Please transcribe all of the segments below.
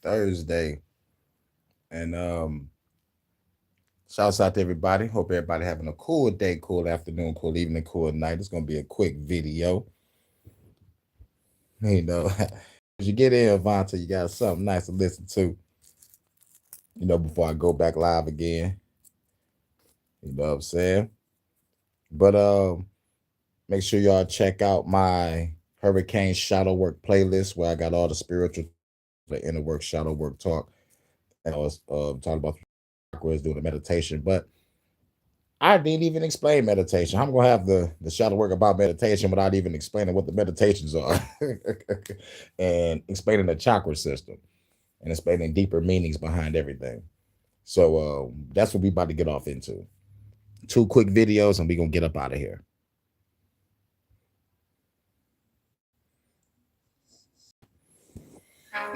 Thursday. And shouts out to everybody. Hope everybody having a cool day, cool afternoon, cool evening, cool night. It's gonna be a quick video. You know, as you get in, Vonta, you got something nice to listen to, before I go back live again. You know what I'm saying? But make sure y'all check out my Hurricane Shadow Work playlist where I got all the spiritual talk, the inner work, shadow work talk. And I was talking about chakras, doing the meditation. But I didn't even explain meditation. I'm gonna have the shadow work about meditation without even explaining what the meditations are, and explaining the chakra system and explaining deeper meanings behind everything. So that's what we about to get off into. Two quick videos, and we gonna get up out of here.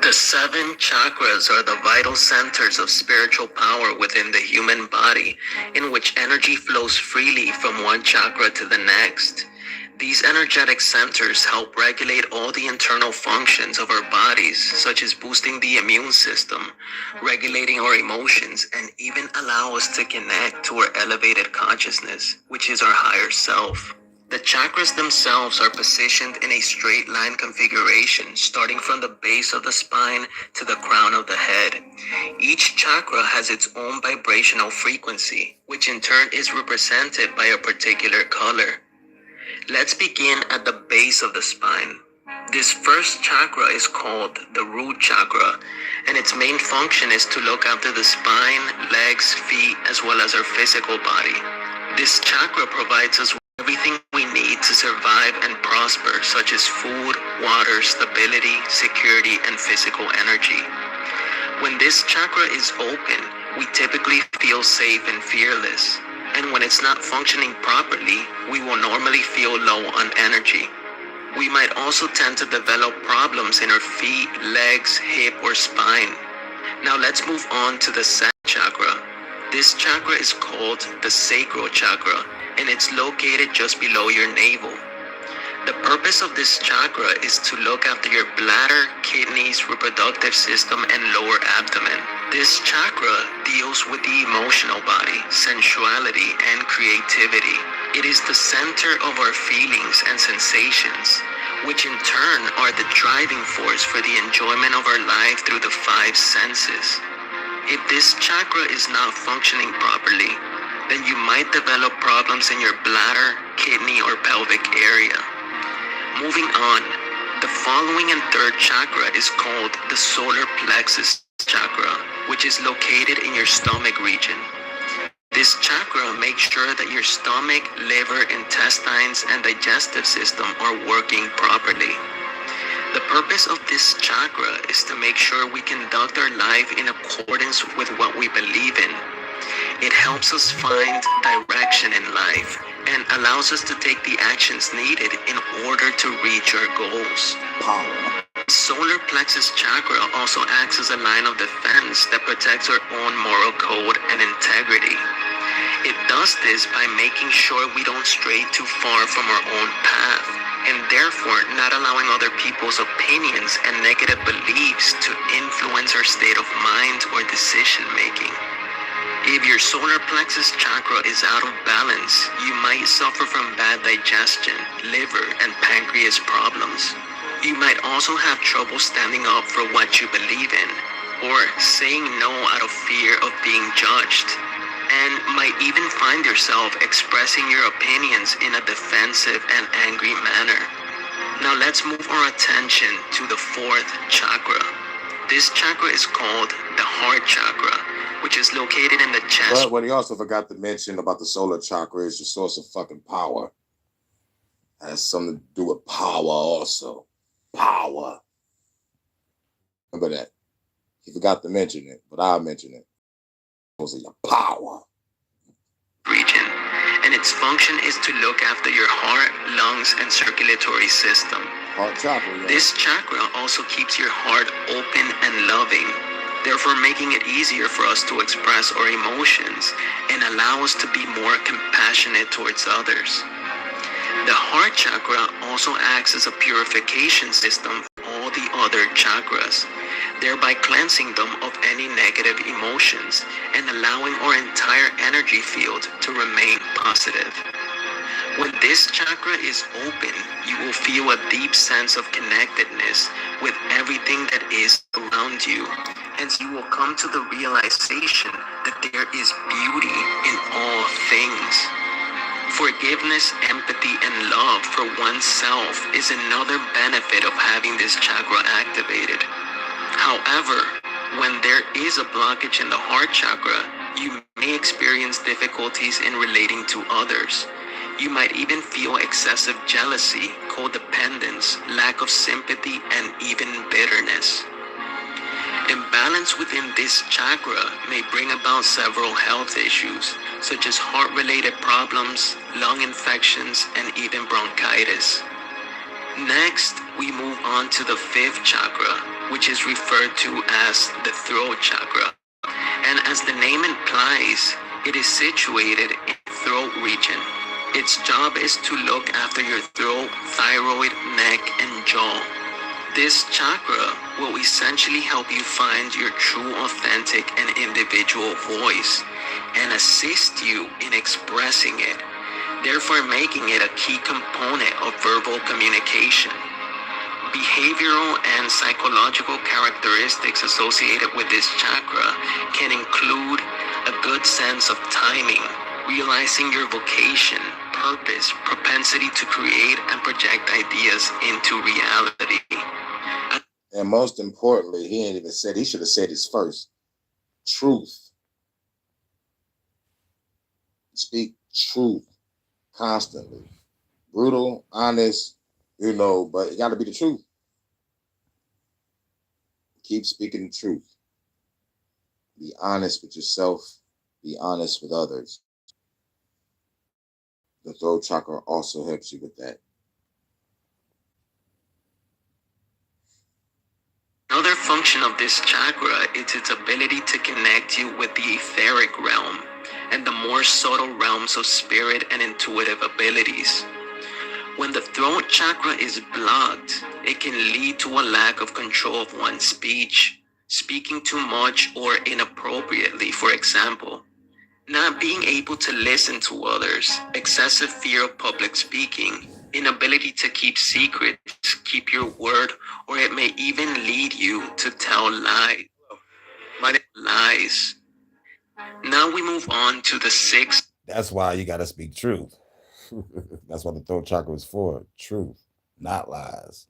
The seven chakras are the vital centers of spiritual power within the human body, in which energy flows freely from one chakra to the next. These energetic centers help regulate all the internal functions of our bodies, such as boosting the immune system, regulating our emotions, and even allow us to connect to our elevated consciousness, which is our higher self. The chakras themselves are positioned in a straight line configuration, starting from the base of the spine to the crown of the head. Each chakra has its own vibrational frequency, which in turn is represented by a particular color. Let's begin at the base of the spine. This first chakra is called the root chakra, and its main function is to look after the spine, legs, feet, as well as our physical body. This chakra provides us everything we need to survive and prosper, such as food, water, stability, security, and physical energy. When this chakra is open, we typically feel safe and fearless. And when it's not functioning properly, we will normally feel low on energy. We might also tend to develop problems in our feet, legs, hip, or spine. Now let's move on to the second chakra. This chakra is called the sacral chakra, and it's located just below your navel. The purpose of this chakra is to look after your bladder, kidneys, reproductive system, and lower abdomen. This chakra deals with the emotional body, sensuality, and creativity. It is the center of our feelings and sensations, which in turn are the driving force for the enjoyment of our life through the five senses. If this chakra is not functioning properly, then you might develop problems in your bladder, kidney, or pelvic area. Moving on, the following and third chakra is called the solar plexus chakra, which is located in your stomach region. This chakra makes sure that your stomach, liver, intestines, and digestive system are working properly. The purpose of this chakra is to make sure we conduct our life in accordance with what we believe in. It helps us find direction in life and allows us to take the actions needed in order to reach our goals. Power. Solar plexus chakra also acts as a line of defense that protects our own moral code and integrity. It does this by making sure we don't stray too far from our own path, and therefore not allowing other people's opinions and negative beliefs to influence our state of mind or decision making. If your solar plexus chakra is out of balance, you might suffer from bad digestion, liver, and pancreas problems. You might also have trouble standing up for what you believe in, or saying no out of fear of being judged, and might even find yourself expressing your opinions in a defensive and angry manner. Now let's move our attention to the fourth chakra. This chakra is called the heart chakra, which is located in the chest. But what he also forgot to mention about the solar chakra is your source of fucking power. It has something to do with power also. Power. Remember that. He forgot to mention it, but I'll mention it. Also your power. Region, and its function is to look after your heart, lungs, and circulatory system. Heart chakra. Yeah. This chakra also keeps your heart open and loving, therefore making it easier for us to express our emotions and allow us to be more compassionate towards others. The heart chakra also acts as a purification system for all the other chakras. thereby cleansing them of any negative emotions and allowing our entire energy field to remain positive. When this chakra is open, you will feel a deep sense of connectedness with everything that is around you, and you will come to the realization that there is beauty in all things. Forgiveness, empathy, and love for oneself is another benefit of having this chakra activated. However, when there is a blockage in the heart chakra, you may experience difficulties in relating to others. You might even feel excessive jealousy, codependence, lack of sympathy, and even bitterness. Imbalance within this chakra may bring about several health issues, such as heart-related problems, lung infections, and even bronchitis. Next, we move on to the fifth chakra, which is referred to as the throat chakra. And as the name implies, it is situated in the throat region. Its job is to look after your throat, thyroid, neck, and jaw. This chakra will essentially help you find your true, authentic, and individual voice and assist you in expressing it, therefore making it a key component of verbal communication. Behavioral and psychological characteristics associated with this chakra can include a good sense of timing, realizing your vocation, purpose, propensity to create and project ideas into reality. And most importantly, he ain't even said, he should have said his first. Truth. Speak truth constantly. Brutal, honest, but it got to be the truth. Keep speaking the truth. Be honest with yourself. Be honest with others. The throat chakra also helps you with that. Another function of this chakra is its ability to connect you with the etheric realm and the more subtle realms of spirit and intuitive abilities. When the throat chakra is blocked, it can lead to a lack of control of one's speech, speaking too much or inappropriately, for example. Not being able to listen to others, excessive fear of public speaking, inability to keep secrets, keep your word, or it may even lead you to tell lies. Now we move on to the sixth. That's why you got to speak truth. That's what the throat chakra is for. Truth, not lies.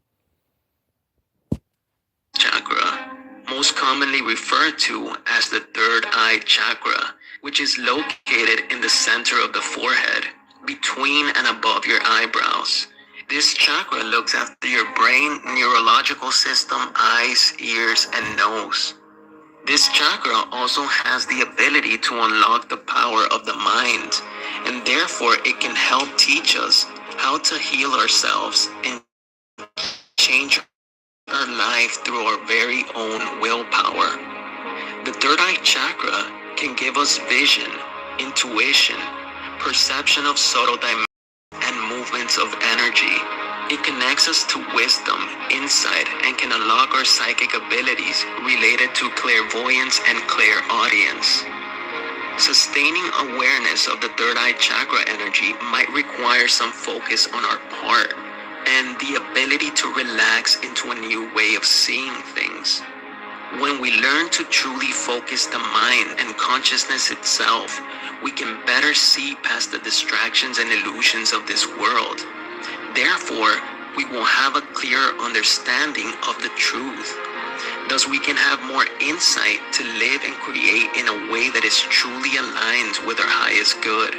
Chakra, most commonly referred to as the third eye chakra, which is located in the center of the forehead, between and above your eyebrows. This chakra looks after your brain, neurological system, eyes, ears, and nose. This chakra also has the ability to unlock the power of the mind, and therefore it can help teach us how to heal ourselves and change our life through our very own willpower. The third eye chakra can give us vision, intuition, perception of subtle dimensions, and movements of energy. It connects us to wisdom, insight, and can unlock our psychic abilities related to clairvoyance and clairaudience. Sustaining awareness of the third eye chakra energy might require some focus on our part and the ability to relax into a new way of seeing things. When we learn to truly focus the mind and consciousness itself, we can better see past the distractions and illusions of this world. Therefore, we will have a clearer understanding of the truth. Thus, we can have more insight to live and create in a way that is truly aligned with our highest good.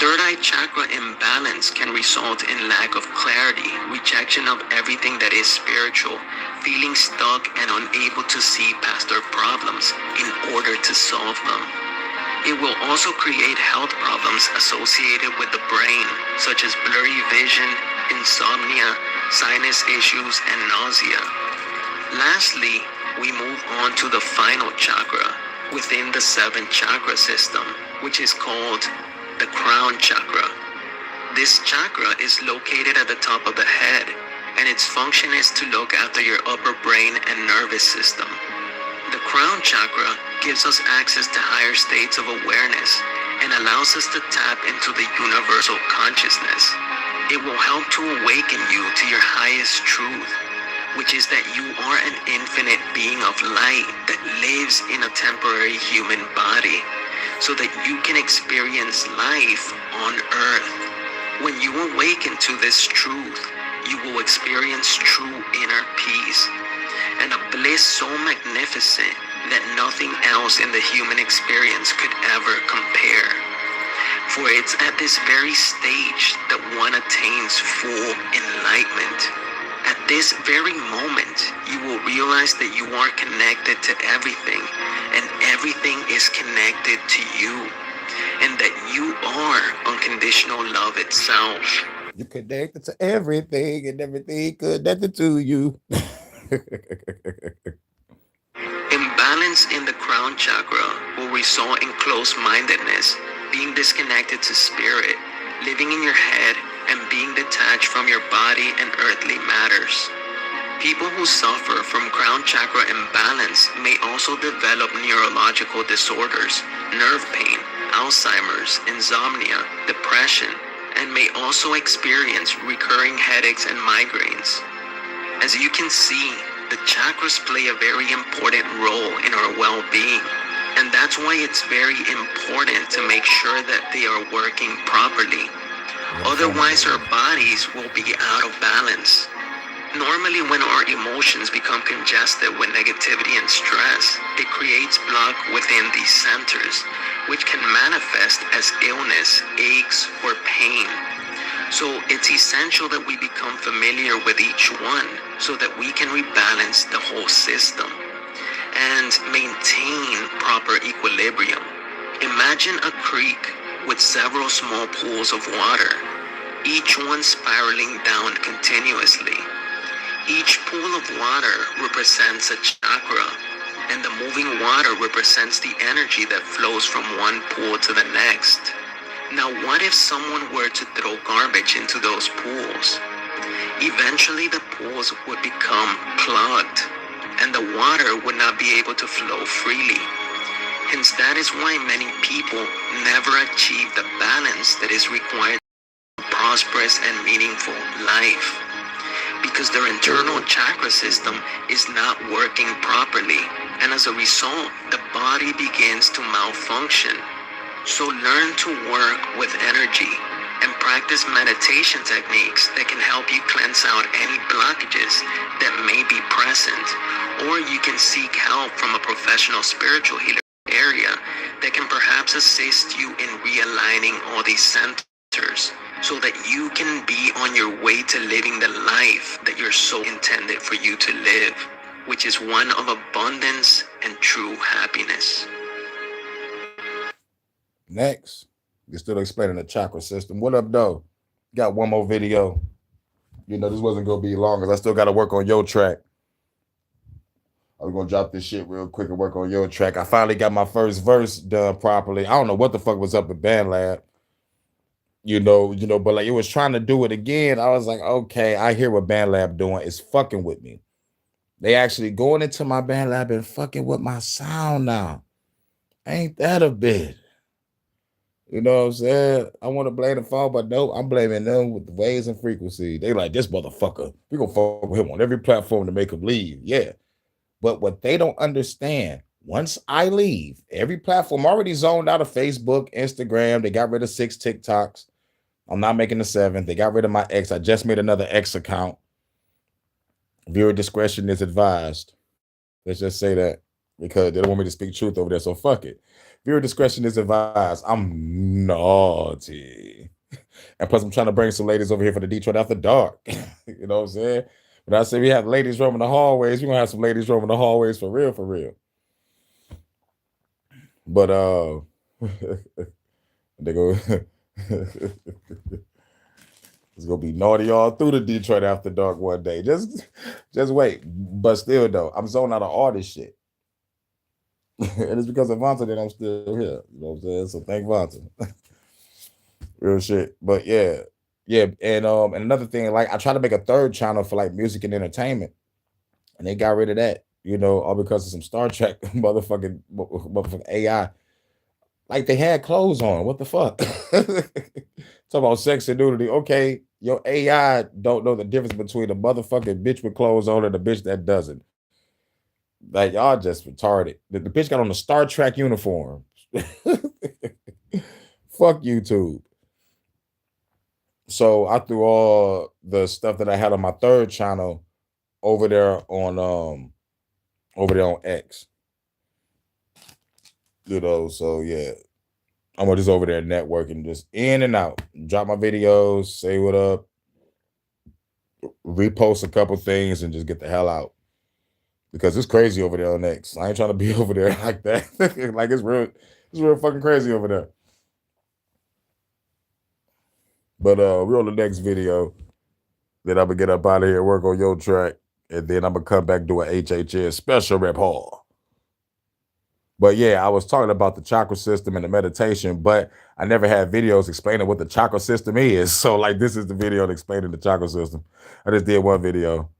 Third eye chakra imbalance can result in lack of clarity, rejection of everything that is spiritual, feeling stuck and unable to see past our problems in order to solve them. It will also create health problems associated with the brain, such as blurry vision, insomnia, sinus issues, and nausea. Lastly, we move on to the final chakra within the seventh chakra system, which is called the crown chakra. This chakra is located at the top of the head and its function is to look after your upper brain and nervous system. The crown chakra gives us access to higher states of awareness and allows us to tap into the universal consciousness. It will help to awaken you to your highest truth, which is that you are an infinite being of light that lives in a temporary human body, so that you can experience life on earth. When you awaken to this truth, you will experience true inner peace and a bliss so magnificent that nothing else in the human experience could ever compare. For it's at this very stage that one attains full enlightenment. At this very moment, you will realize that you are connected to everything, and everything is connected to you, and that you are unconditional love itself. You connected to everything and everything connected to you. Imbalance in the crown chakra will result in close-mindedness, being disconnected to spirit, living in your head, and being detached from your body and earthly matters. People who suffer from crown chakra imbalance may also develop neurological disorders, nerve pain, Alzheimer's, insomnia, depression, and may also experience recurring headaches and migraines. As you can see, the chakras play a very important role in our well-being, and that's why it's very important to make sure that they are working properly. Otherwise, our bodies will be out of balance. Normally, when our emotions become congested with negativity and stress, it creates block within these centers, which can manifest as illness, aches, or pain. So it's essential that we become familiar with each one so that we can rebalance the whole system and maintain proper equilibrium. Imagine a creek with several small pools of water, each one spiraling down continuously. Each pool of water represents a chakra, and the moving water represents the energy that flows from one pool to the next. Now, what if someone were to throw garbage into those pools? Eventually, the pools would become clogged, and the water would not be able to flow freely. Hence, that is why many people never achieve the balance that is required for a prosperous and meaningful life, because their internal chakra system is not working properly, and as a result, the body begins to malfunction. So learn to work with energy and practice meditation techniques that can help you cleanse out any blockages that may be present, or you can seek help from a professional spiritual healer area that can perhaps assist you in realigning all these centers so that you can be on your way to living the life that you're so intended for you to live, which is one of abundance and true happiness. Next, you're still explaining the chakra system. What up, though? Got one more video. You know, this wasn't going to be long because I still got to work on your track. I was going to drop this shit real quick and work on your track. I finally got my first verse done properly. I don't know what the fuck was up at Band Lab. But like it was trying to do it again. I was like, okay, I hear what Band Lab doing. It's fucking with me. They actually going into my Band Lab and fucking with my sound now. Ain't that a bit? You know what I'm saying? I want to blame the phone, but no, I'm blaming them with the waves and frequency. They like, this motherfucker, we gonna fuck with him on every platform to make him leave. Yeah. But what they don't understand, once I leave, every platform already zoned out of Facebook, Instagram. They got rid of 6 TikToks. I'm not making the 7th. They got rid of my X. I just made another X account. Viewer discretion is advised. Let's just say that because they don't want me to speak truth over there. So fuck it. Viewer discretion is advised. I'm naughty. And plus, I'm trying to bring some ladies over here for the Detroit After Dark. You know what I'm saying? When I say we have ladies roaming the hallways, we're going to have some ladies roaming the hallways for real, for real. But, they go, it's going to be naughty all through the Detroit After Dark one day. Just wait. But still, though, I'm zoned out of all this shit. And it's because of Vonta that I'm still here. You know what I'm saying? So thank Vonta. Real shit. But yeah, Yeah, and another thing, like I try to make a third channel for like music and entertainment, and they got rid of that. All because of some Star Trek motherfucking AI. Like they had clothes on. What the fuck? Talk about sex and nudity. Okay, your AI don't know the difference between a motherfucking bitch with clothes on and a bitch that doesn't. Like y'all just retarded. The bitch got on a Star Trek uniform. Fuck YouTube. So I threw all the stuff that I had on my third channel over there on X. So yeah. I'm just over there networking, just in and out. Drop my videos, say what up, repost a couple things, and just get the hell out. Because it's crazy over there on X. I ain't trying to be over there like that. Like it's real fucking crazy over there. But we're on the next video. Then I'm gonna get up out of here, work on your track, and then I'm gonna come back do a HHN special rep haul. But yeah, I was talking about the chakra system and the meditation, but I never had videos explaining what the chakra system is. So like this is the video explaining the chakra system. I just did one video.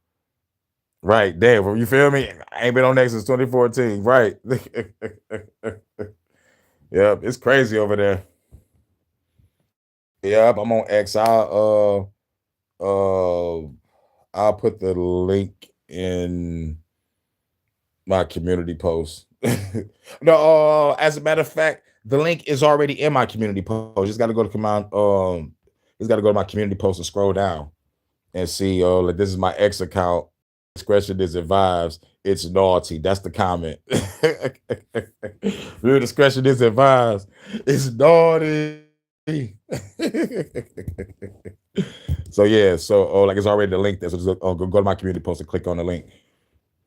Right, damn, you feel me? I ain't been on X since 2014. Right. Yep, it's crazy over there. Yep, I'm on X. I'll put the link in my community post. No, as a matter of fact, the link is already in my community post. Just got to go to just got to go to my community post and scroll down and see. Like this is my X account. Discretion is advised. It's naughty. That's the comment. Real discretion is advised. It's naughty. So yeah, like it's already the link there. So just go to my community post and click on the link.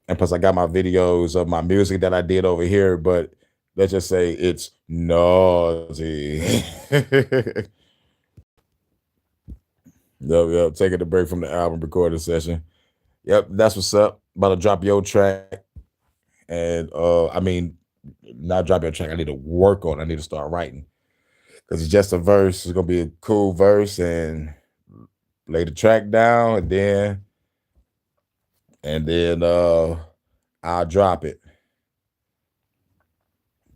And plus, I got my videos of my music that I did over here, but let's just say it's naughty. Yep, taking a break from the album recording session. Yep, that's what's up. About to drop your track. And I mean, not drop your track. I need to work on it. I need to start writing. Because it's just a verse. It's gonna be a cool verse and lay the track down and then I'll drop it.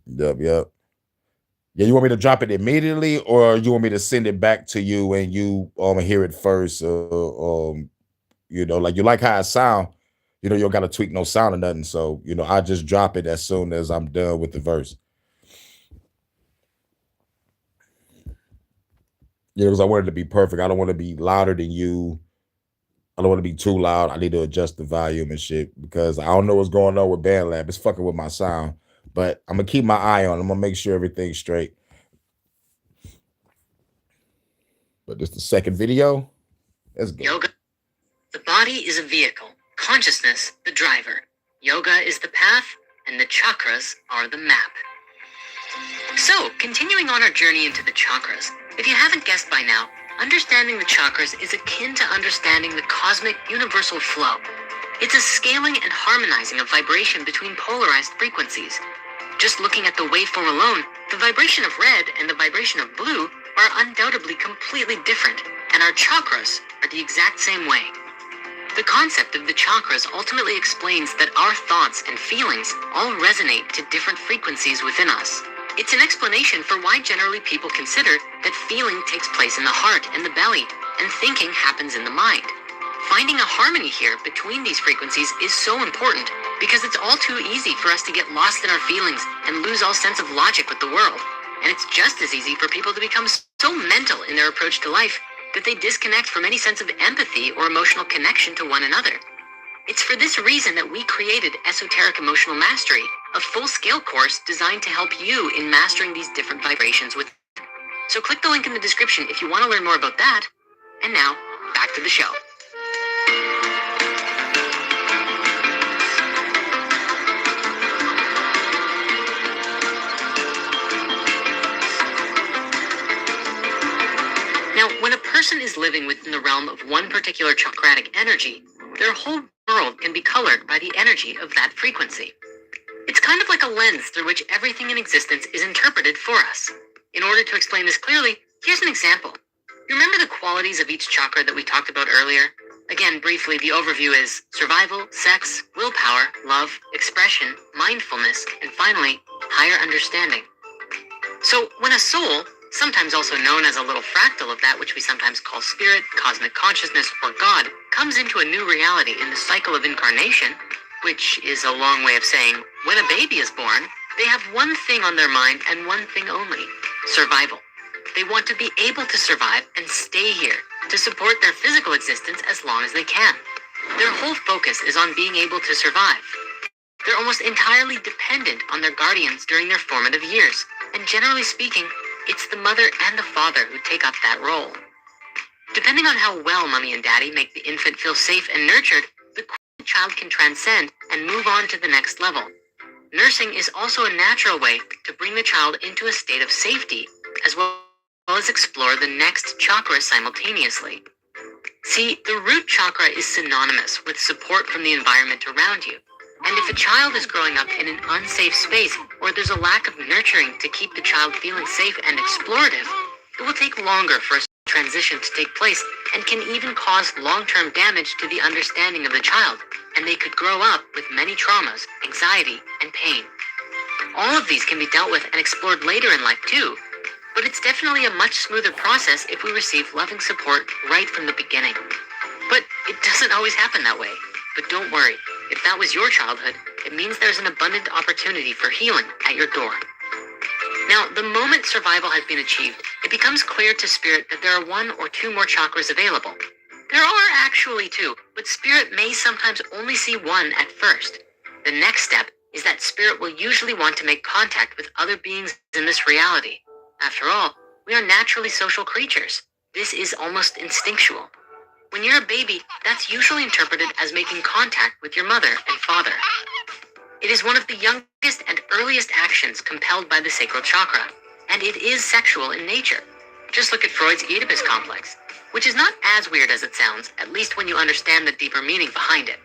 Yep. Yeah, you want me to drop it immediately, or you want me to send it back to you and you hear it first? Like you like how it sound. You don't got to tweak no sound or nothing. So I just drop it as soon as I'm done with the verse. Because I want it to be perfect. I don't want to be louder than you. I don't want to be too loud. I need to adjust the volume and shit because I don't know what's going on with BandLab. It's fucking with my sound, but I'm gonna keep my eye on it. I'm gonna make sure everything's straight. But this the second video. Let's go. Yoga. The body is a vehicle, consciousness the driver. Yoga is the path, and the chakras are the map. So, continuing on our journey into the chakras, if you haven't guessed by now, understanding the chakras is akin to understanding the cosmic universal flow. It's a scaling and harmonizing of vibration between polarized frequencies. Just looking at the waveform alone, the vibration of red and the vibration of blue are undoubtedly completely different, and our chakras are the exact same way. The concept of the chakras ultimately explains that our thoughts and feelings all resonate to different frequencies within us. It's an explanation for why generally people consider that feeling takes place in the heart and the belly, and thinking happens in the mind. Finding a harmony here between these frequencies is so important because it's all too easy for us to get lost in our feelings and lose all sense of logic with the world. And it's just as easy for people to become so mental in their approach to life that they disconnect from any sense of empathy or emotional connection to one another. It's for this reason that we created Esoteric Emotional Mastery, a full-scale course designed to help you in mastering these different vibrations with. So click the link in the description if you want to learn more about that. And now, back to the show. Now, when a person is living within the realm of one particular chakratic energy, their whole world can be colored by the energy of that frequency. It's kind of like a lens through which everything in existence is interpreted for us. In order to explain this clearly, here's an example. You remember the qualities of each chakra that we talked about earlier? Again, briefly, the overview is survival, sex, willpower, love, expression, mindfulness, and finally, higher understanding. So, when a soul, sometimes also known as a little fractal of that which we sometimes call spirit, cosmic consciousness, or God, comes into a new reality in the cycle of incarnation, which is a long way of saying, when a baby is born, they have one thing on their mind and one thing only: survival. They want to be able to survive and stay here to support their physical existence as long as they can. Their whole focus is on being able to survive. They're almost entirely dependent on their guardians during their formative years, and generally speaking, it's the mother and the father who take up that role. Depending on how well mommy and daddy make the infant feel safe and nurtured, the child can transcend and move on to the next level. Nursing is also a natural way to bring the child into a state of safety, as well as explore the next chakra simultaneously. See, the root chakra is synonymous with support from the environment around you. And if a child is growing up in an unsafe space, or there's a lack of nurturing to keep the child feeling safe and explorative, it will take longer for a transition to take place and can even cause long-term damage to the understanding of the child, and they could grow up with many traumas, anxiety, and pain. All of these can be dealt with and explored later in life too, but it's definitely a much smoother process if we receive loving support right from the beginning. But it doesn't always happen that way. But don't worry, if that was your childhood, it means there's an abundant opportunity for healing at your door. Now, the moment survival has been achieved, it becomes clear to Spirit that there are one or two more chakras available. There are actually two, but Spirit may sometimes only see one at first. The next step is that Spirit will usually want to make contact with other beings in this reality. After all, we are naturally social creatures. This is almost instinctual. When you're a baby, that's usually interpreted as making contact with your mother and father. It is one of the youngest and earliest actions compelled by the sacral chakra, and it is sexual in nature. Just look at Freud's Oedipus complex, which is not as weird as it sounds, at least when you understand the deeper meaning behind it.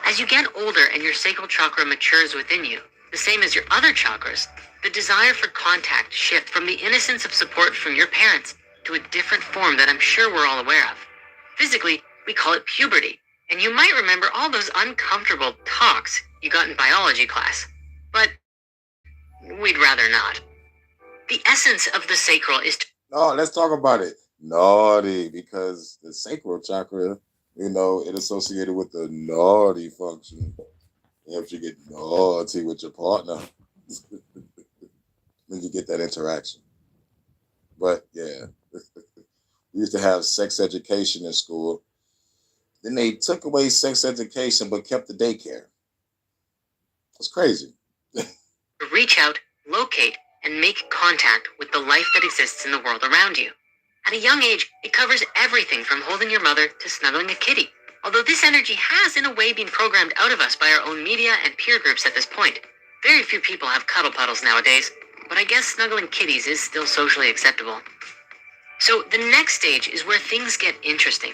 As you get older and your sacral chakra matures within you, the same as your other chakras, the desire for contact shifts from the innocence of support from your parents to a different form that I'm sure we're all aware of. Physically, we call it puberty, and you might remember all those uncomfortable talks you got in biology class. But we'd rather not. The essence of the sacral is to... Oh, let's talk about it. Naughty, because the sacral chakra, it associated with the naughty function. If you get naughty with your partner, then you get that interaction. But yeah, we used to have sex education in school. Then they took away sex education but kept the daycare. It's crazy. Reach out, locate, and make contact with the life that exists in the world around you. At a young age, it covers everything from holding your mother to snuggling a kitty. Although this energy has in a way been programmed out of us by our own media and peer groups at this point. Very few people have cuddle puddles nowadays, but I guess snuggling kitties is still socially acceptable. So the next stage is where things get interesting.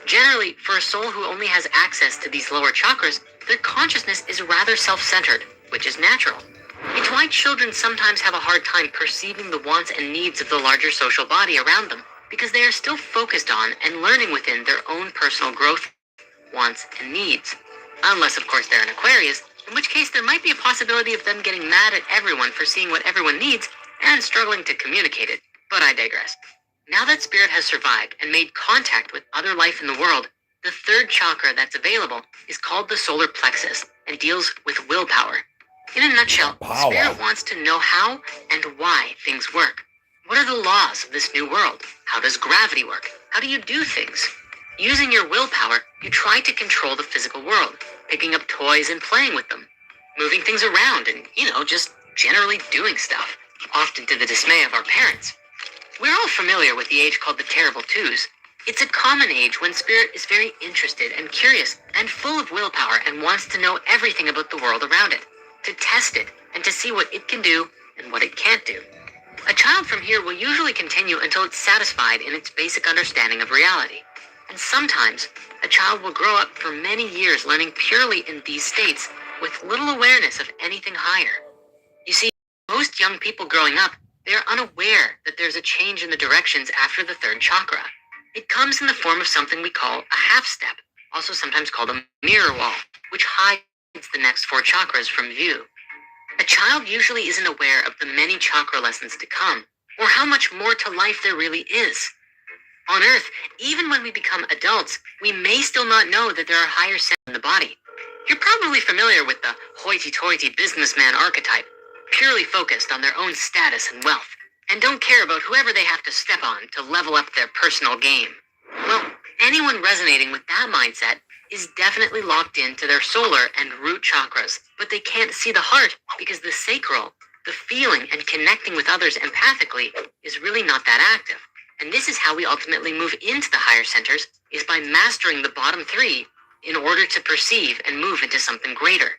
Generally, for a soul who only has access to these lower chakras, their consciousness is rather self-centered, which is natural. It's why children sometimes have a hard time perceiving the wants and needs of the larger social body around them, because they are still focused on and learning within their own personal growth, wants, and needs. Unless, of course, they're an Aquarius, in which case there might be a possibility of them getting mad at everyone for seeing what everyone needs and struggling to communicate it. But I digress. Now that Spirit has survived and made contact with other life in the world, the third chakra that's available is called the solar plexus and deals with willpower. In a nutshell, Spirit wants to know how and why things work. What are the laws of this new world? How does gravity work? How do you do things? Using your willpower, you try to control the physical world, picking up toys and playing with them, moving things around and, just generally doing stuff, often to the dismay of our parents. We're all familiar with the age called the terrible twos. It's a common age when Spirit is very interested and curious and full of willpower and wants to know everything about the world around it, to test it and to see what it can do and what it can't do. A child from here will usually continue until it's satisfied in its basic understanding of reality. And sometimes, a child will grow up for many years learning purely in these states with little awareness of anything higher. You see, most young people growing up, They are unaware that there's a change in the directions after the third chakra. It comes in the form of something we call a half step, also sometimes called a mirror wall, which hides the next four chakras from view. A child usually isn't aware of the many chakra lessons to come, or how much more to life there really is. On Earth, even when we become adults, we may still not know that there are higher centers in the body. You're probably familiar with the hoity-toity businessman archetype, purely focused on their own status and wealth, and don't care about whoever they have to step on to level up their personal game. Well, anyone resonating with that mindset is definitely locked into their solar and root chakras, but they can't see the heart because the sacral, the feeling and connecting with others empathically, is really not that active. And this is how we ultimately move into the higher centers, is by mastering the bottom three in order to perceive and move into something greater.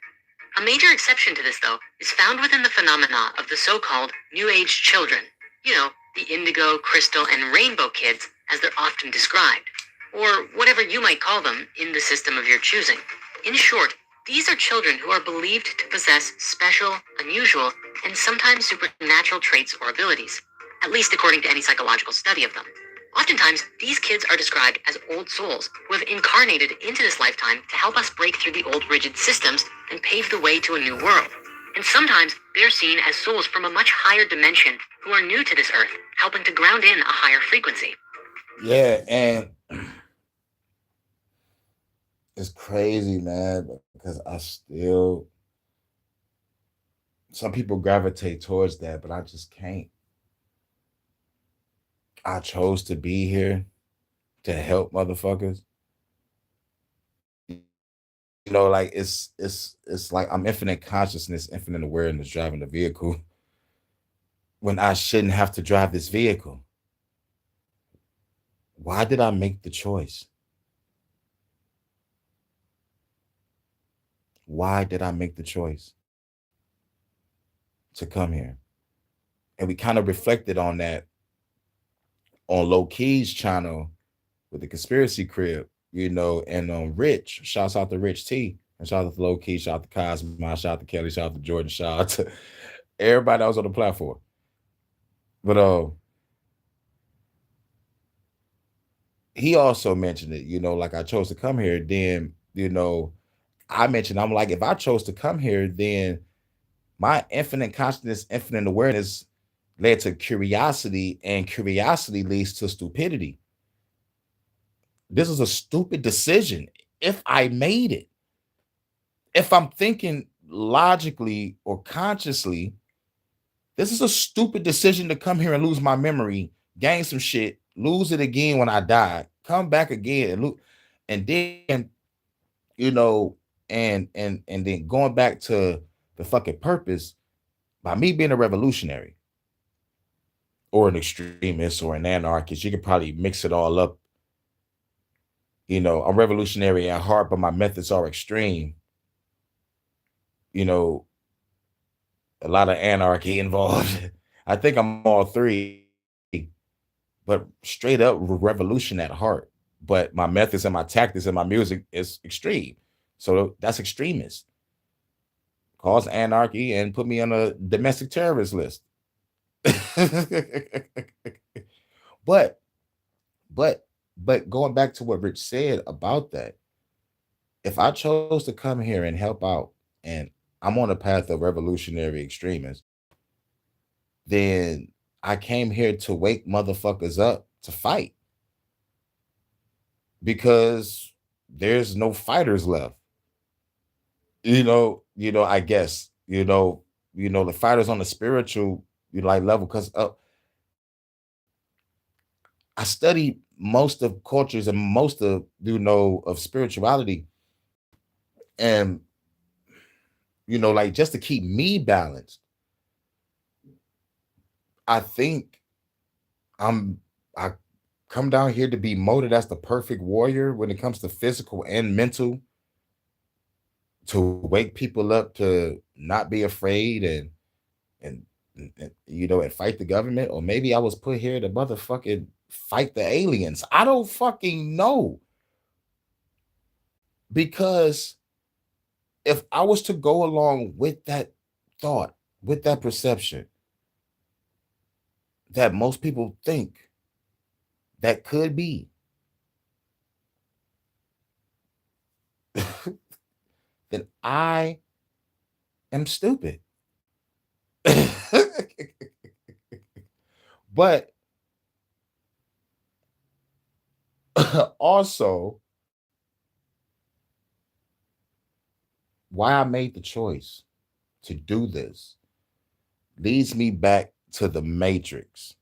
A major exception to this, though, is found within the phenomena of the so-called New Age children. You know, the indigo, crystal, and rainbow kids, as they're often described, or whatever you might call them in the system of your choosing. In short, these are children who are believed to possess special, unusual, and sometimes supernatural traits or abilities, at least according to any psychological study of them. Oftentimes, these kids are described as old souls who have incarnated into this lifetime to help us break through the old rigid systems and pave the way to a new world. And sometimes they're seen as souls from a much higher dimension who are new to this earth, helping to ground in a higher frequency. Yeah, and it's crazy, man, because I still some people gravitate towards that, but I just can't. I chose to be here to help motherfuckers. You know, like it's like I'm infinite consciousness, infinite awareness driving the vehicle when I shouldn't have to drive this vehicle. Why did I make the choice? Why did I make the choice to come here? And we kind of reflected on that on Low Key's channel with the conspiracy crib, and Rich, shouts out to Rich T, and shout out to Low Key, shout out to Cosmo, shout out to Kelly, shout out to Jordan, shout out to everybody that was on the platform. But he also mentioned it, like I chose to come here, then, I mentioned, I'm like, if I chose to come here, then my infinite consciousness, infinite awareness led to curiosity, and curiosity leads to stupidity. This is a stupid decision if I made it. If I'm thinking logically or consciously, this is a stupid decision to come here and lose my memory, gain some shit, lose it again when I die, come back again and and then you know, and then going back to the fucking purpose by me being a revolutionary or an extremist or an anarchist. You could probably mix it all up. I'm revolutionary at heart, but my methods are extreme. You know, a lot of anarchy involved. I think I'm all three, but straight up revolution at heart. But my methods and my tactics and my music is extreme. So that's extremist. Cause anarchy and put me on a domestic terrorist list. but but but going back to what Rich said about that, if I chose to come here and help out and I'm on a path of revolutionary extremists, then I came here to wake motherfuckers up to fight because there's no fighters left. I guess, the fighters on the spiritual, like level, because I study most of cultures and most of of spirituality, and like just to keep me balanced, I think I come down here to be molded as the perfect warrior when it comes to physical and mental, to wake people up to not be afraid and and fight the government. Or maybe I was put here to motherfucking fight the aliens. I don't fucking know. Because if I was to go along with that thought, with that perception, that most people think that could be, then I am stupid. But also, why I made the choice to do this leads me back to the Matrix.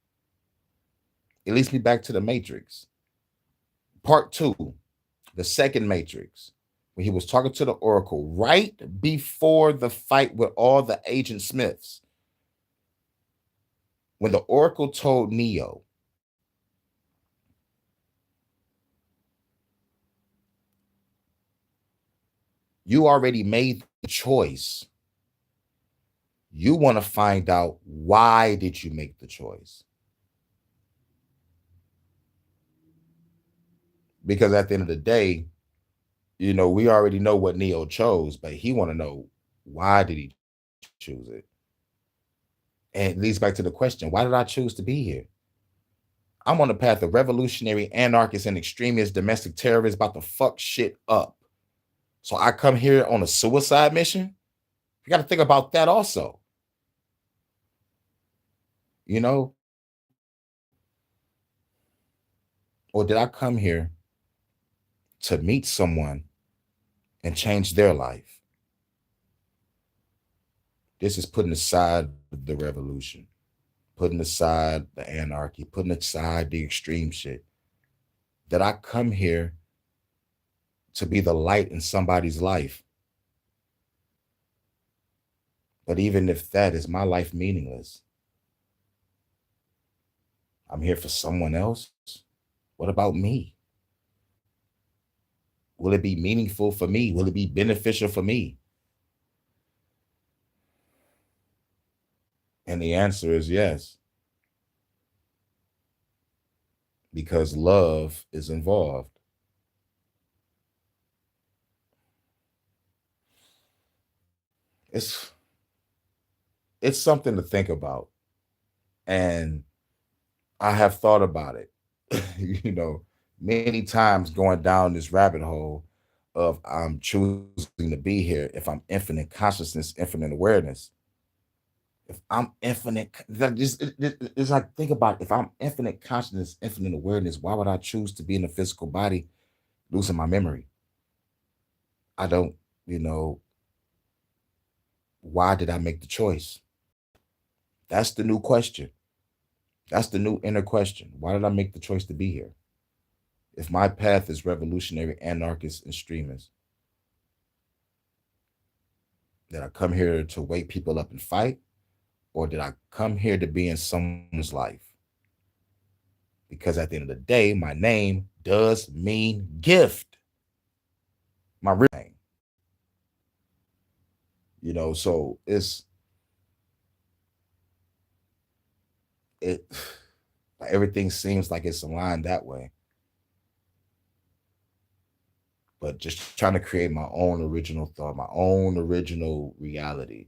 It leads me back to the Matrix. Part two, the second Matrix, when he was talking to the Oracle right before the fight with all the Agent Smiths. When the Oracle told Neo, you already made the choice. You want to find out, why did you make the choice? Because at the end of the day, we already know what Neo chose, but he want to know, why did he choose it? And it leads back to the question, why did I choose to be here? I'm on the path of revolutionary anarchists and extremists, domestic terrorists about to fuck shit up. So I come here on a suicide mission? You got to think about that also. You know? Or did I come here to meet someone and change their life? This is putting aside the revolution, putting aside the anarchy, putting aside the extreme shit. That I come here to be the light in somebody's life. But even if that, is my life meaningless? I'm here for someone else. What about me? Will it be meaningful for me? Will it be beneficial for me? And the answer is yes, because love is involved. It's it's something to think about. And I have thought about it, many times, going down this rabbit hole of I'm choosing to be here if I'm infinite consciousness, infinite awareness. If I'm infinite, it's like, think about it. If I'm infinite consciousness, infinite awareness, why would I choose to be in a physical body losing my memory? I don't, you know, why did I make the choice? That's the new question. That's the new inner question. Why did I make the choice to be here? If my path is revolutionary, anarchist, and extremist, did I come here to wake people up and fight? Or did I come here to be in someone's life? Because at the end of the day, my name does mean gift. My real name. So it everything seems like it's aligned that way. But just trying to create my own original thought, my own original reality.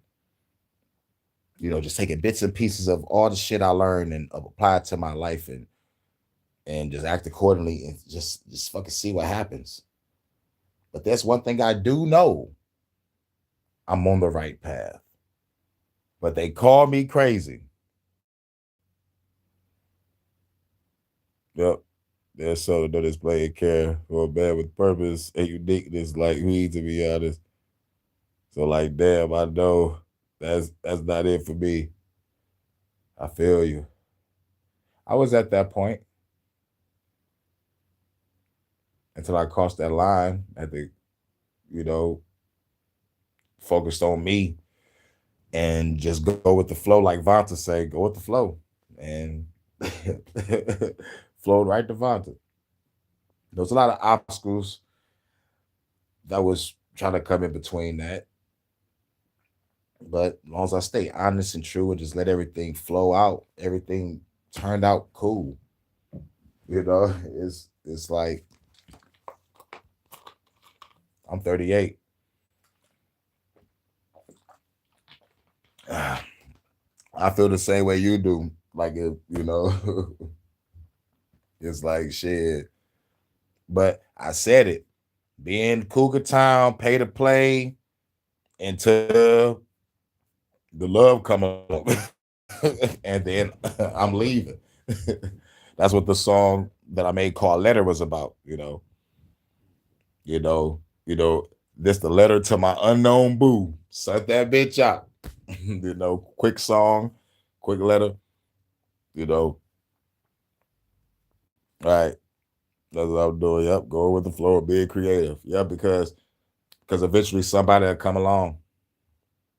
Just taking bits and pieces of all the shit I learned and apply it to my life, and just act accordingly, and just fucking see what happens. But that's one thing I do know. I'm on the right path. But they call me crazy. Yep. They're so no display of care for a man with purpose and uniqueness like me, to be honest. So like, damn, I know that's not it for me. I feel you. I was at that point until I crossed that line. At the, you know, focused on me and just go with the flow, like Vonta say, go with the flow, and flowed right to Vonta. There was a lot of obstacles that was trying to come in between that, but as long as I stay honest and true and just let everything flow out, everything turned out cool. You know, it's like, I'm 38. I feel the same way you do. Like it, it's like shit. But I said it. Being Cougar Town, pay to play until the love come along. And then I'm leaving. That's what the song that I made called Letter was about. You know, this the letter to my unknown boo. Suck that bitch out. Quick song, quick letter, you know. All right. That's what I'm doing. Yep. Going with the flow, being creative. Yeah, because eventually somebody will come along.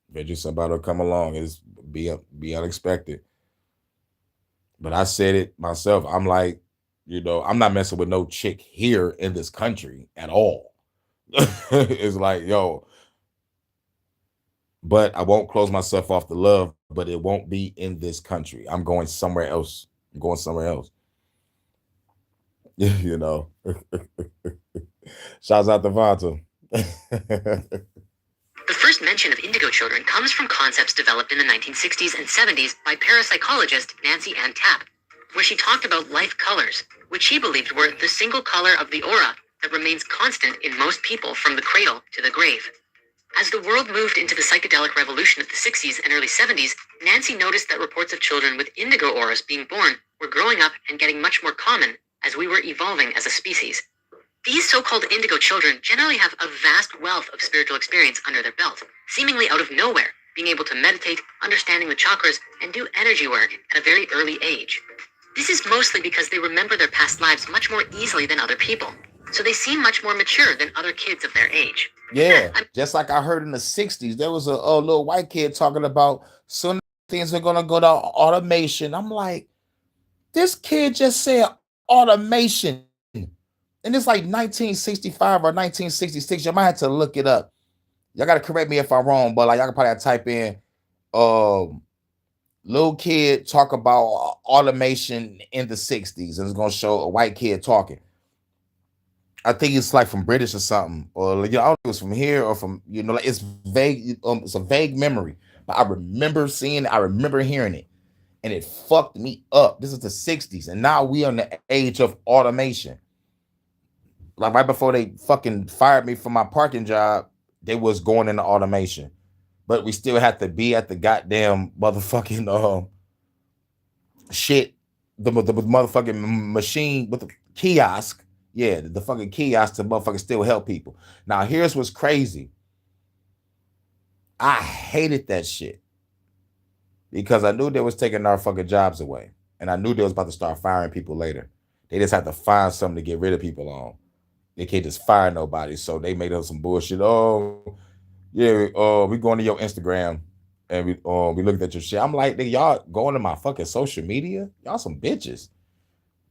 Eventually somebody will come along. It's be unexpected. But I said it myself. I'm like, I'm not messing with no chick here in this country at all. It's like, yo, but I won't close myself off to love, but it won't be in this country. I'm going somewhere else. I'm going somewhere else. you know. Shouts out to Vanta. The first mention of indigo children comes from concepts developed in the 1960s and 70s by parapsychologist Nancy Ann Tapp, where she talked about life colors, which she believed were the single color of the aura that remains constant in most people from the cradle to the grave. As the world moved into the psychedelic revolution of the 60s and early 70s, Nancy noticed that reports of children with indigo auras being born were growing up and getting much more common as we were evolving as a species. These so-called indigo children generally have a vast wealth of spiritual experience under their belt, seemingly out of nowhere, being able to meditate, understanding the chakras, and do energy work at a very early age. This is mostly because they remember their past lives much more easily than other people, so they seem much more mature than other kids of their age. Yeah, just like I heard in the 60s, there was a little white kid talking about soon things are going to go to automation. I'm like, this kid just said automation. And it's like 1965 or 1966. You might have to look it up. Y'all got to correct me if I'm wrong, but like y'all can probably type in little kid talk about automation in the 60s, and it's going to show a white kid talking. I think it's like from British or something, or I don't know if it was from here or from like it's vague. It's a vague memory, but I remember seeing it. I remember hearing it, and it fucked me up. This is the '60s, and now we are in the age of automation. Like right before they fucking fired me from my parking job, they was going into automation, but we still have to be at the goddamn motherfucking shit, the motherfucking machine with the kiosk. Yeah, the fucking kiosk to motherfucking still help people. Now, here's what's crazy. I hated that shit because I knew they was taking our fucking jobs away. And I knew they was about to start firing people later. They just had to find something to get rid of people on. They can't just fire nobody. So they made up some bullshit. Oh, yeah, we going to your Instagram and we looked at your shit. I'm like, y'all going to my fucking social media? Y'all some bitches.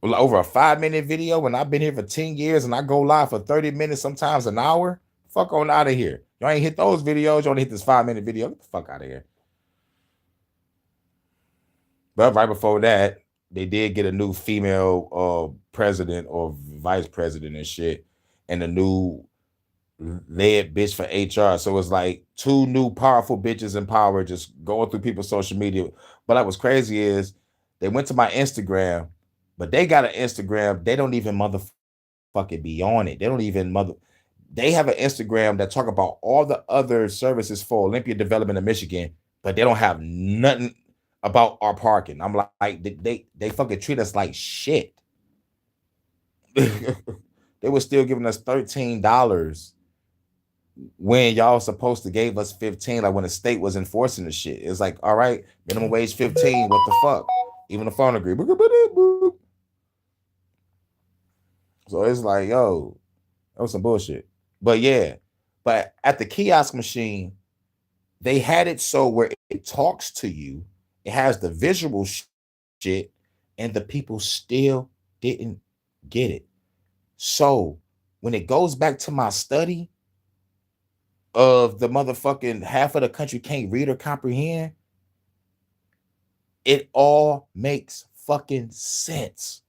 Over a 5-minute video when I've been here for 10 years and I go live for 30 minutes, sometimes an hour. Fuck on out of here. Y'all ain't hit those videos. You only hit this 5-minute video. Get the fuck out of here. But right before that, they did get a new female president or vice president and shit, and a new led bitch for HR. So it's like two new powerful bitches in power just going through people's social media. But like what's crazy is they went to my Instagram, but they got an Instagram. They don't even motherfucking be on it. They don't even they have an Instagram that talk about all the other services for Olympia Development in Michigan, but they don't have nothing about our parking. I'm like, they fucking treat us like shit. They were still giving us $13 when y'all supposed to gave us 15, like when the state was enforcing the shit. It's like, all right, minimum wage 15. What the fuck? Even the phone agreed. So it's like, yo, that was some bullshit. But yeah, but at the kiosk machine, they had it so where it talks to you, it has the visual shit, and the people still didn't get it. So when it goes back to my study of the motherfucking half of the country can't read or comprehend, it all makes fucking sense.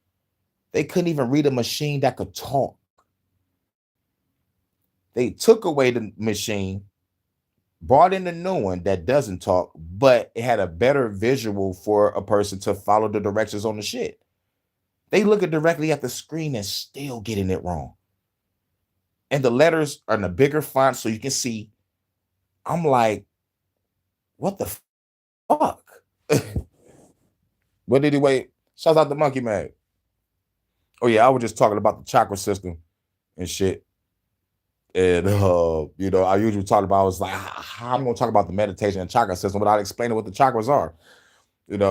They couldn't even read a machine that could talk. They took away the machine, brought in a new one that doesn't talk, but it had a better visual for a person to follow the directions on the shit. They look at directly at the screen and still getting it wrong. And the letters are in a bigger font so you can see. I'm like, what the fuck? But anyway, shout out to Monkey Man. Oh yeah, I was just talking about the chakra system and shit. And I usually talk about, I was like, how I'm gonna talk about the meditation and chakra system without explaining what the chakras are.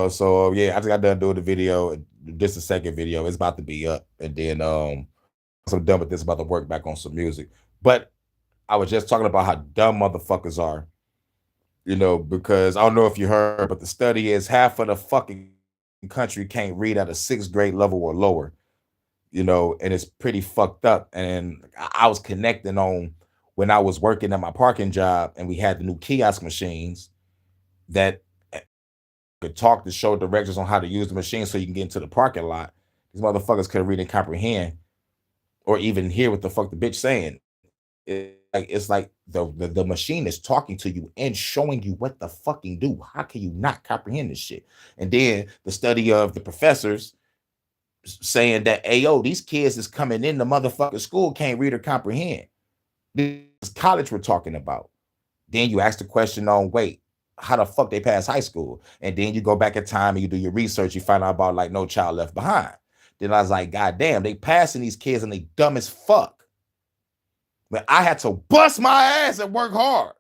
So yeah, I just got done doing the video. This is the second video. It's about to be up. And then once I'm done with this, I'm about to work back on some music. But I was just talking about how dumb motherfuckers are. Because I don't know if you heard, but the study is half of the fucking country can't read at a sixth grade level or lower. And it's pretty fucked up. And I was connecting on when I was working at my parking job and we had the new kiosk machines that could talk to show directions on how to use the machine so you can get into the parking lot. These motherfuckers couldn't read and comprehend or even hear what the fuck the bitch saying. It's like the machine is talking to you and showing you what the fucking do. How can you not comprehend this shit? And then the study of the professors saying that, yo, these kids is coming in the motherfucking school can't read or comprehend. This college we're talking about. Then you ask the question on, wait, how the fuck they pass high school? And then you go back in time and you do your research, you find out about like No Child Left Behind. Then I was like, God damn, they passing these kids and they dumb as fuck. But I had to bust my ass and work hard.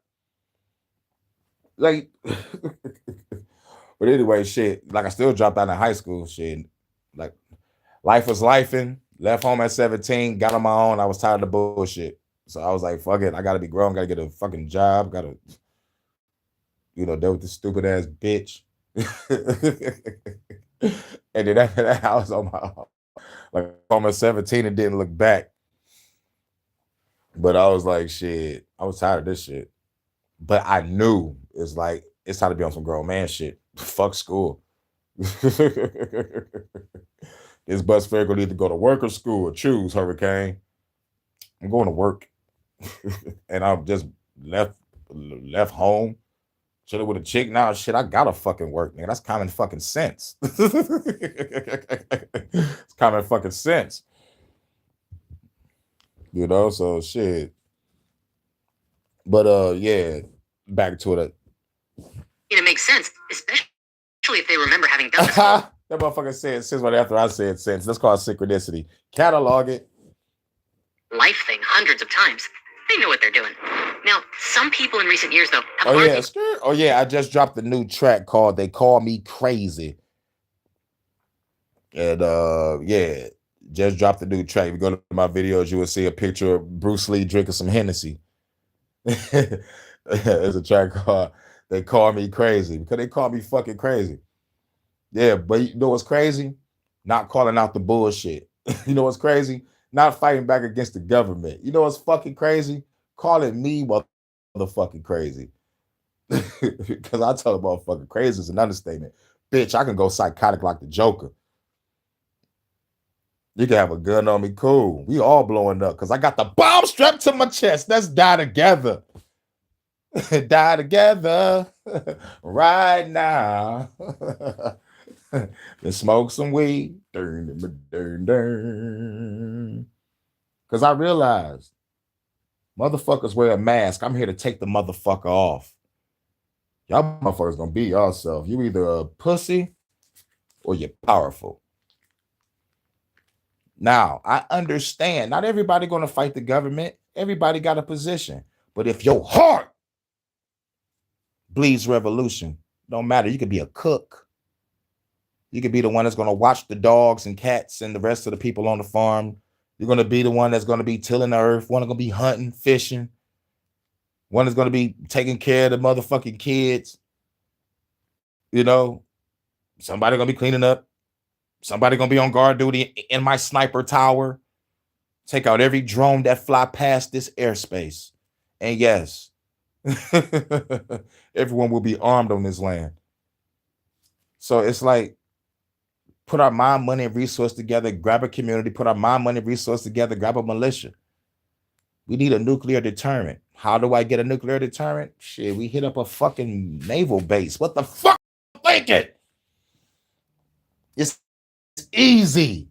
Like, but anyway, shit. Like I still dropped out of high school. Shit. Like life was lifing. Left home at 17, got on my own. I was tired of the bullshit. So I was like, fuck it. I gotta be grown, gotta get a fucking job, gotta, deal with this stupid ass bitch. And then after that, I was on my own. Like almost 17 and didn't look back. But I was like, shit, I was tired of this shit. But I knew it's like, it's time to be on some grown man shit. Fuck school. This bus fare gonna need to go to work or school or choose, Hurricane. I'm going to work. And I'm just left home. Chilling with a chick. Now shit, I gotta fucking work, nigga. That's common fucking sense. It's common fucking sense. So shit. But yeah, back to it. It makes sense, especially if they remember having done this That motherfucker said since right after I said sense. That's called synchronicity. Catalog it. life thing hundreds of times. They know what they're doing. Now, some people in recent years, though, have Oh yeah, I just dropped a new track called "They Call Me Crazy," and yeah, just dropped a new track. If you go to my videos, you will see a picture of Bruce Lee drinking some Hennessy. There's a track called "They Call Me Crazy" because they call me fucking crazy. Yeah, but you know what's crazy? Not calling out the bullshit. You know what's crazy? Not fighting back against the government. You know what's fucking crazy? Calling me motherfucking crazy. Because I tell a motherfucking crazy is an understatement. Bitch, I can go psychotic like the Joker. You can have a gun on me, cool. We all blowing up because I got the bomb strapped to my chest. Let's die together. Die together right now. Then smoke some weed. Because I realized motherfuckers wear a mask. I'm here to take the motherfucker off. Y'all motherfuckers gonna be yourself. You either a pussy or you're powerful. Now, I understand not everybody gonna fight the government. Everybody got a position. But if your heart bleeds revolution, don't matter. You could be a cook. You could be the one that's gonna watch the dogs and cats and the rest of the people on the farm. You're gonna be the one that's gonna be tilling the earth. One is gonna be hunting, fishing. One is gonna be taking care of the motherfucking kids. Somebody gonna be cleaning up. Somebody gonna be on guard duty in my sniper tower. Take out every drone that fly past this airspace. And yes, everyone will be armed on this land. So it's like, put our mind, money, and resource together, grab a community, put our mind, money, resource together, grab a militia. We need a nuclear deterrent. How do I get a nuclear deterrent? Shit, we hit up a fucking naval base. What the fuck you thinking? It's easy.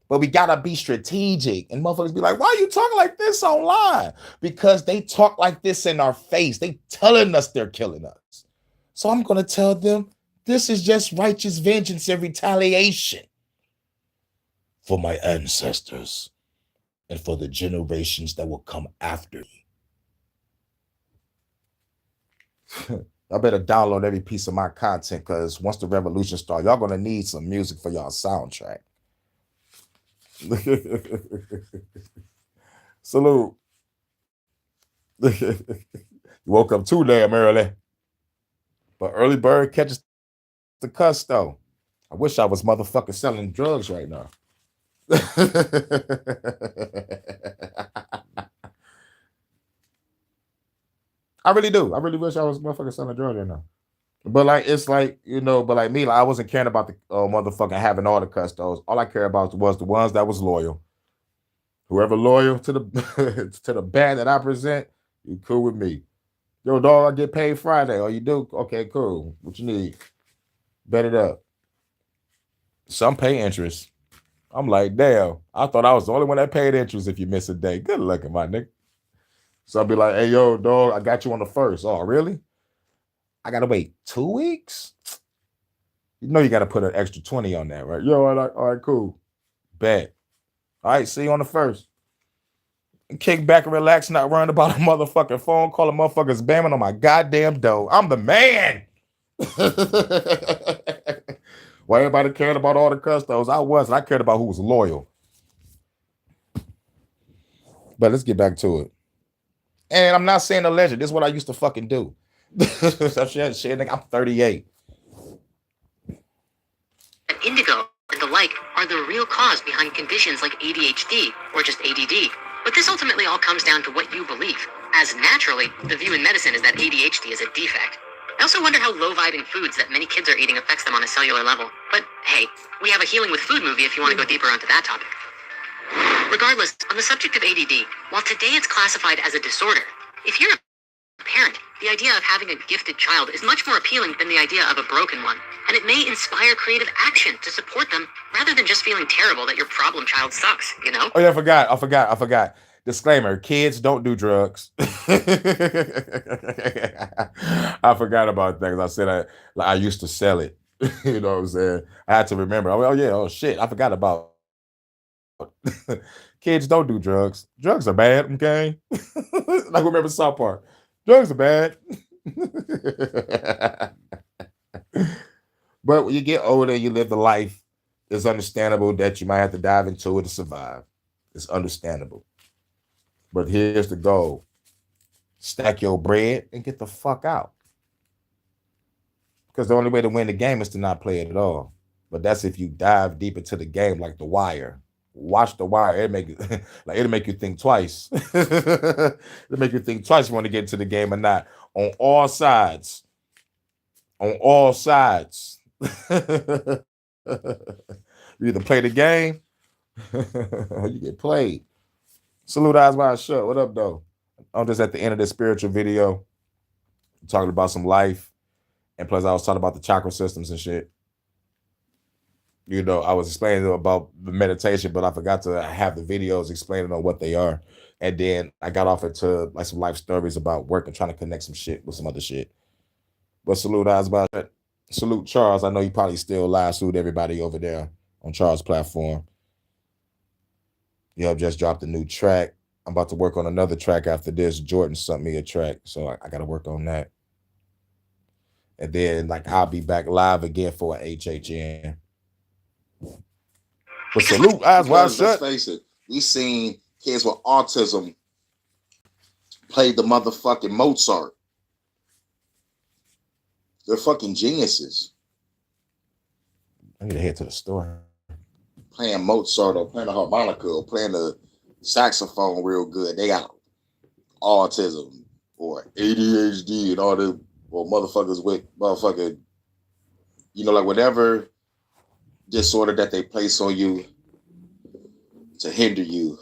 But we gotta be strategic. And motherfuckers be like, why are you talking like this online? Because they talk like this in our face. They telling us they're killing us. So I'm gonna tell them this is just righteous vengeance and retaliation for my ancestors and for the generations that will come after me. I better download every piece of my content because once the revolution starts, y'all gonna need some music for y'all soundtrack. Salute. You woke up too damn early. But early bird catches the cuss though. I wish I was motherfucking selling drugs right now. I really do. I really wish I was motherfucking selling drugs right now. But like it's like, but like me, like I wasn't caring about the motherfucking having all the custos. All I care about was the ones that was loyal. Whoever loyal to the to the band that I present, you cool with me. Yo, dog, I get paid Friday. Oh, you do? Okay, cool. What you need? Bet it up. Some pay interest. I'm like, damn. I thought I was the only one that paid interest if you miss a day. Good looking, my nigga. So I'll be like, hey, yo, dog, I got you on the first. Oh, really? I gotta wait 2 weeks? You know you gotta put an extra 20 on that, right? Yo, all right, cool. Bet. All right, see you on the first. Kick back and relax, not worrying about a motherfucking phone call. A motherfuckers bamming on my goddamn door. I'm the man. Why everybody cared about all the custos? I wasn't. I cared about who was loyal. But let's get back to it. And I'm not saying a legend. This is what I used to fucking do. Shit, nigga, I'm 38. Indigo and the like are the real cause behind conditions like ADHD or just ADD. But this ultimately all comes down to what you believe, as naturally, the view in medicine is that ADHD is a defect. I also wonder how low-vibing foods that many kids are eating affects them on a cellular level. But hey, we have a Healing with Food movie if you want to go deeper onto that topic. Regardless, on the subject of ADD, while today it's classified as a disorder, if you're a parent, the idea of having a gifted child is much more appealing than the idea of a broken one, and it may inspire creative action to support them rather than just feeling terrible that your problem child sucks, you know? Oh yeah, I forgot. Disclaimer: kids don't do drugs. I forgot about that because I said I used to sell it. You know what I'm saying? I had to remember. Oh yeah, oh shit, I forgot about. Kids don't do drugs. Drugs are bad. Okay, like remember South Park. Drugs are bad. But when you get older and you live the life, it's understandable that you might have to dive into it to survive. It's understandable. But here's the goal: stack your bread and get the fuck out. Because the only way to win the game is to not play it at all. But that's if you dive deep into the game like The Wire. Watch The Wire. It'll make you think twice. It'll make you think twice if you want to get into the game or not. On all sides. On all sides. You either play the game or you get played. Salute Eyes Wide Shut. What up, though? I'm just at the end of this spiritual video talking about some life. And plus, I was talking about the chakra systems and shit. I was explaining about the meditation, but I forgot to have the videos explaining on what they are. And then I got off into like some life stories about work and trying to connect some shit with some other shit. But salute Eyes Wide Shut. Salute Charles. I know he probably still live. Salute everybody over there on Charles' platform. Just dropped a new track. I'm about to work on another track after this. Jordan sent me a track, so I got to work on that. And then, I'll be back live again for an HHN. But salute, Eyes Wide Shut. Let's face it, we seen kids with autism play the motherfucking Mozart. They're fucking geniuses. I need to head to the store. Playing Mozart or playing the harmonica or playing the saxophone real good. They got autism or ADHD and all the motherfuckers with motherfucking, whatever disorder that they place on you to hinder you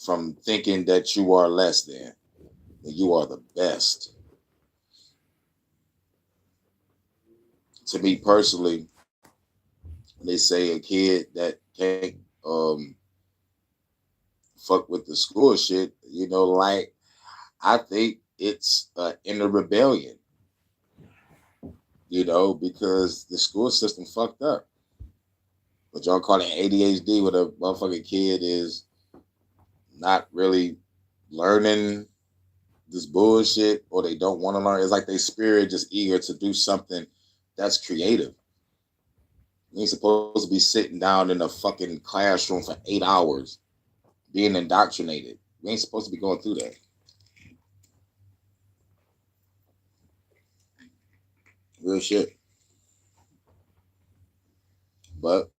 from thinking that you are less than. when you are the best. To me personally, when they say a kid that can't fuck with the school shit, like I think it's inner rebellion, because the school system fucked up. What y'all call it ADHD, when a motherfucking kid is not really learning this bullshit, or they don't want to learn. It's like their spirit just eager to do something that's creative. You ain't supposed to be sitting down in a fucking classroom for 8 hours being indoctrinated. We ain't supposed to be going through that. Real shit. But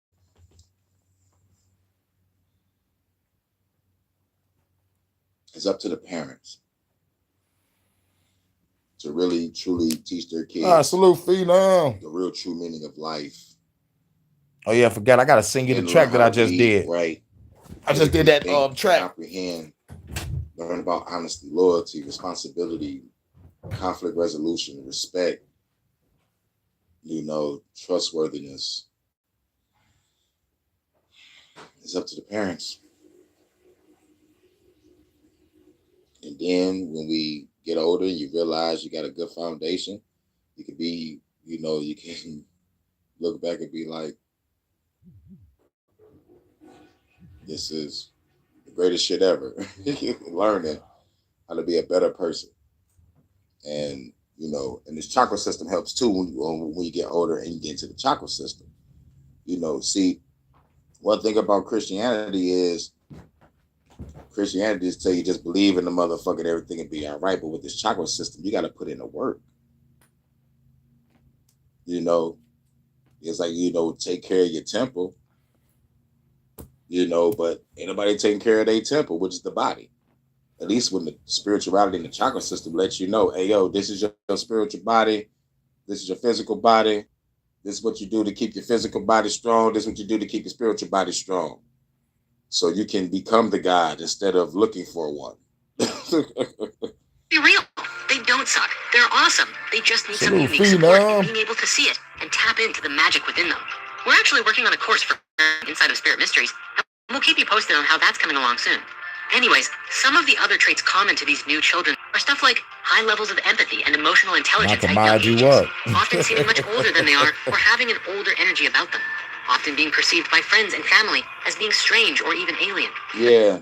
it's up to the parents to really truly teach their kids salute Phenom. the real true meaning of life. Oh yeah, I forgot. I gotta sing you the And track learn that how I to just read, did. right? I just did that Think, track. comprehend, learn about honesty, loyalty, responsibility, conflict resolution, respect, trustworthiness. It's up to the parents. And then when we get older, you realize you got a good foundation. You can be, you can look back and be like, this is the greatest shit ever. Learning how to be a better person. And, and this chakra system helps too when you get older and you get into the chakra system. See, one thing about Christianity is tell you just believe in the motherfucking everything and be all right. But with this chakra system, you got to put in the work. It's like, take care of your temple, but ain't nobody taking care of their temple, which is the body. At least when the spirituality in the chakra system lets you know, hey, yo, this is your spiritual body. This is your physical body. This is what you do to keep your physical body strong. This is what you do to keep your spiritual body strong. So you can become the God instead of looking for one. Be real. They don't suck. They're awesome. They just need some unique Phenom. support and being able to see it and tap into the magic within them. We're actually working on a course for Inside of Spirit Mysteries, and we'll keep you posted on how that's coming along soon. Anyways, some of the other traits common to these new children are stuff like high levels of empathy and emotional intelligence at young ages, often seeming much older than they are or having an older energy about them, often being perceived by friends and family as being strange or even alien. Yeah,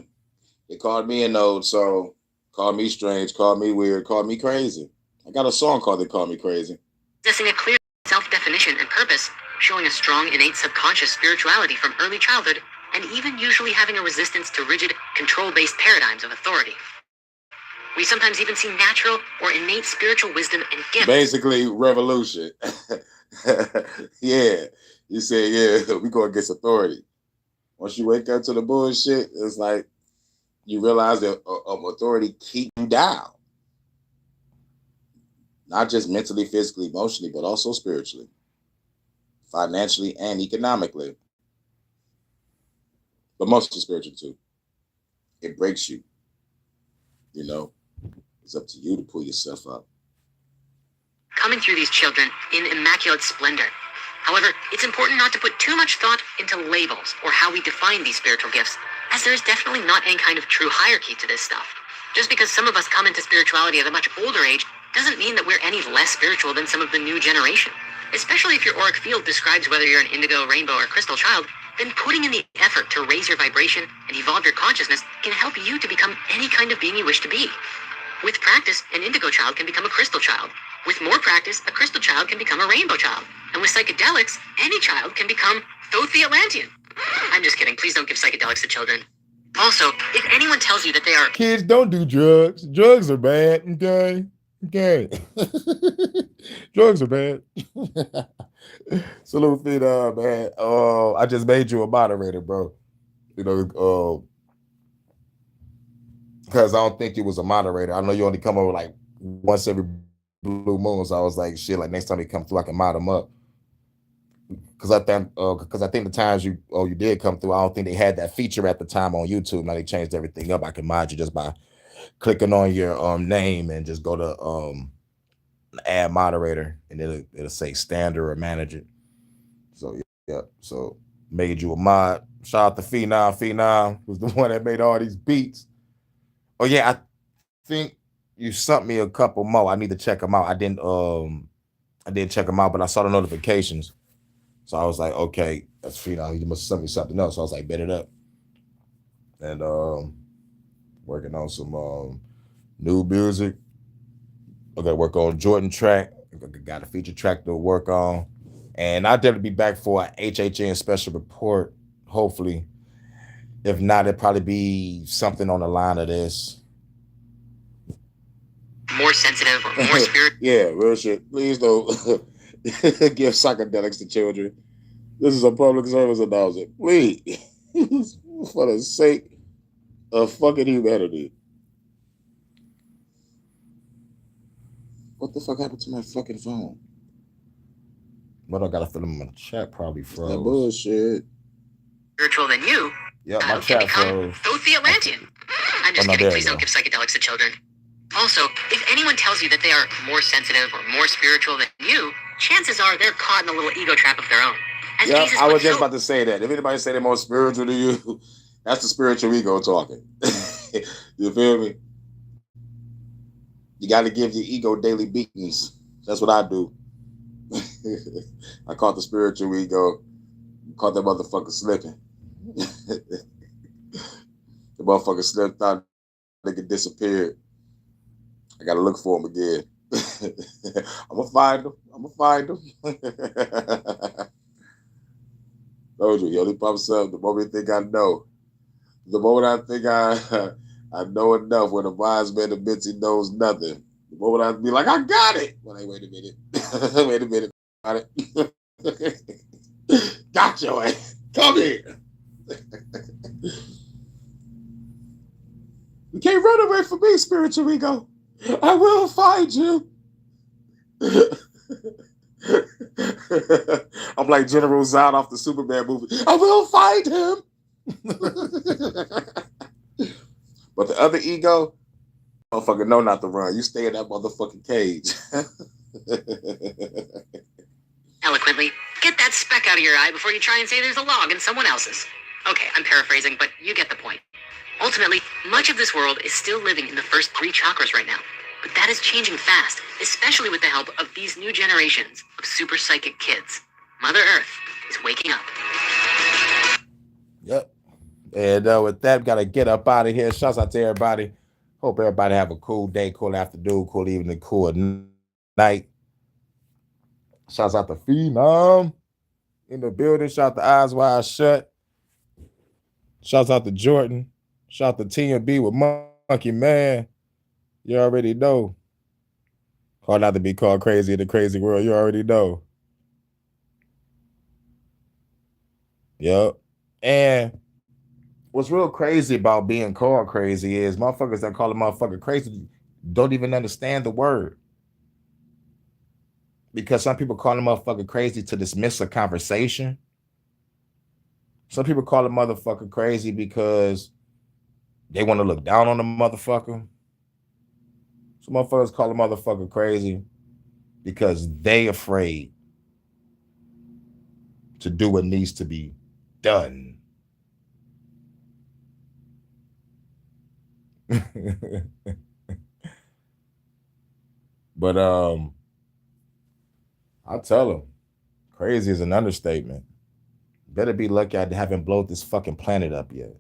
they called me an old, so call me strange, call me weird, call me crazy. I got a song called They Call Me Crazy. Possessing a clear self-definition and purpose, showing a strong innate subconscious spirituality from early childhood, and even usually having a resistance to rigid, control-based paradigms of authority. We sometimes even see natural or innate spiritual wisdom and gifts. Basically, revolution. Yeah. You say, yeah, we go against authority. Once you wake up to the bullshit, it's like you realize that authority keep you down. Not just mentally, physically, emotionally, but also spiritually, financially, and economically. But mostly spiritual too. It breaks you. It's up to you to pull yourself up. Coming through these children in immaculate splendor. However, it's important not to put too much thought into labels or how we define these spiritual gifts, as there is definitely not any kind of true hierarchy to this stuff. Just because some of us come into spirituality at a much older age doesn't mean that we're any less spiritual than some of the new generation. Especially if your auric field describes whether you're an indigo, rainbow, or crystal child, then putting in the effort to raise your vibration and evolve your consciousness can help you to become any kind of being you wish to be. With practice, an indigo child can become a crystal child. With more practice, a crystal child can become a rainbow child. And with psychedelics, any child can become Thoth the Atlantean. I'm just kidding. Please don't give psychedelics to children. Also, if anyone tells you that they are... Kids, don't do drugs. Drugs are bad, okay? Okay. Drugs are bad. Salute feed man. I just made you a moderator, bro. Because I don't think you was a moderator. I know you only come over like once every blue moon. So I was like, shit, like next time you come through, I can mod them up. Because I think the times you did come through, I don't think they had that feature at the time on YouTube. Now they changed everything up. I can mod you just by clicking on your name and just go to add moderator, and it'll say standard or manager. So yeah, so made you a mod. Shout out to Phenom. Phenom was the one that made all these beats. Oh yeah, I think you sent me a couple more. I need to check them out. I didn't check them out, but I saw the notifications. So I was like, okay, that's Phenom. He must have sent me something else. So I was like, bet it up. And working on some new music. I gotta work on Jordan track. I got a feature track to work on. And I'll definitely be back for a HHN special report, hopefully. If not, it'll probably be something on the line of this. More sensitive or more spiritual. Yeah, real shit. Please don't give psychedelics to children. This is a public service announcement. Please, for the sake of fucking humanity. What the fuck happened to my fucking phone? What I gotta fill in my chat probably froze. That bullshit. Spiritual than you. Yeah, my chat froze. Both the Atlantean. I'm just kidding. Please don't give psychedelics to children. Also, if anyone tells you that they are more sensitive or more spiritual than you, chances are they're caught in a little ego trap of their own. Yeah, I was just about to say that. If anybody say they're more spiritual than you, that's the spiritual ego talking. You feel me? You got to give your ego daily beatings. That's what I do. I caught the spiritual ego. Caught that motherfucker slipping. The motherfucker slipped out. Nigga disappeared. I gotta look for him again. I'm gonna find him. Told you, he only pops up the moment you think I know. The moment I think I know enough, when the wise man admits he knows nothing. The moment I be like, I got it. Well, hey, wait a minute. Wait a minute. Got it. Got your ass. Come here. You can't run away from me, spiritual ego. I will find you. I'm like General Zod off the Superman movie. I will find him. But the other ego, motherfucker, know not to run. You stay in that motherfucking cage. Eloquently, get that speck out of your eye before you try and say there's a log in someone else's. Okay, I'm paraphrasing, but you get the point. Ultimately, much of this world is still living in the first 3 chakras right now. But that is changing fast, especially with the help of these new generations of super psychic kids. Mother Earth is waking up. Yep. And with that, gotta get up out of here. Shouts out to everybody. Hope everybody have a cool day, cool afternoon, cool evening, cool night. Shouts out to Phenom in the building. Shout out to Eyes Wide Shut. Shouts out to Jordan. Shout out to T&B with Monkey Man. You already know. Hard not to be called crazy in the crazy world. You already know. Yep. And what's real crazy about being called crazy is motherfuckers that call a motherfucker crazy don't even understand the word. Because some people call a motherfucker crazy to dismiss a conversation. Some people call a motherfucker crazy because they want to look down on the motherfucker. Some motherfuckers call a motherfucker crazy because they afraid to do what needs to be done. But I'll tell them, crazy is an understatement. Better be lucky I haven't blown this fucking planet up yet.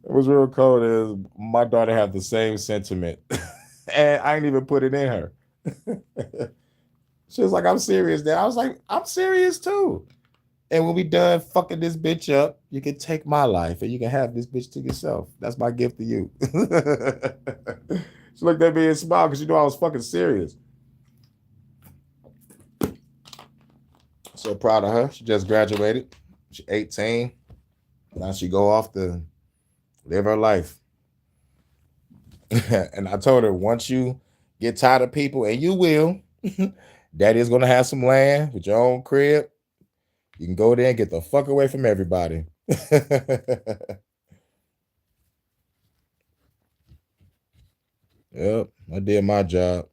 What's real cold is my daughter had the same sentiment, and I ain't even put it in her. She was like, "I'm serious, Dad." I was like, "I'm serious too." And when we done fucking this bitch up, you can take my life and you can have this bitch to yourself. That's my gift to you. She looked at me and smiled because she knew I was fucking serious. So proud of her. She just graduated. She's 18. Now she go off to live her life. And I told her, once you get tired of people, and you will, Daddy is going to have some land with your own crib. You can go there and get the fuck away from everybody. Yep, I did my job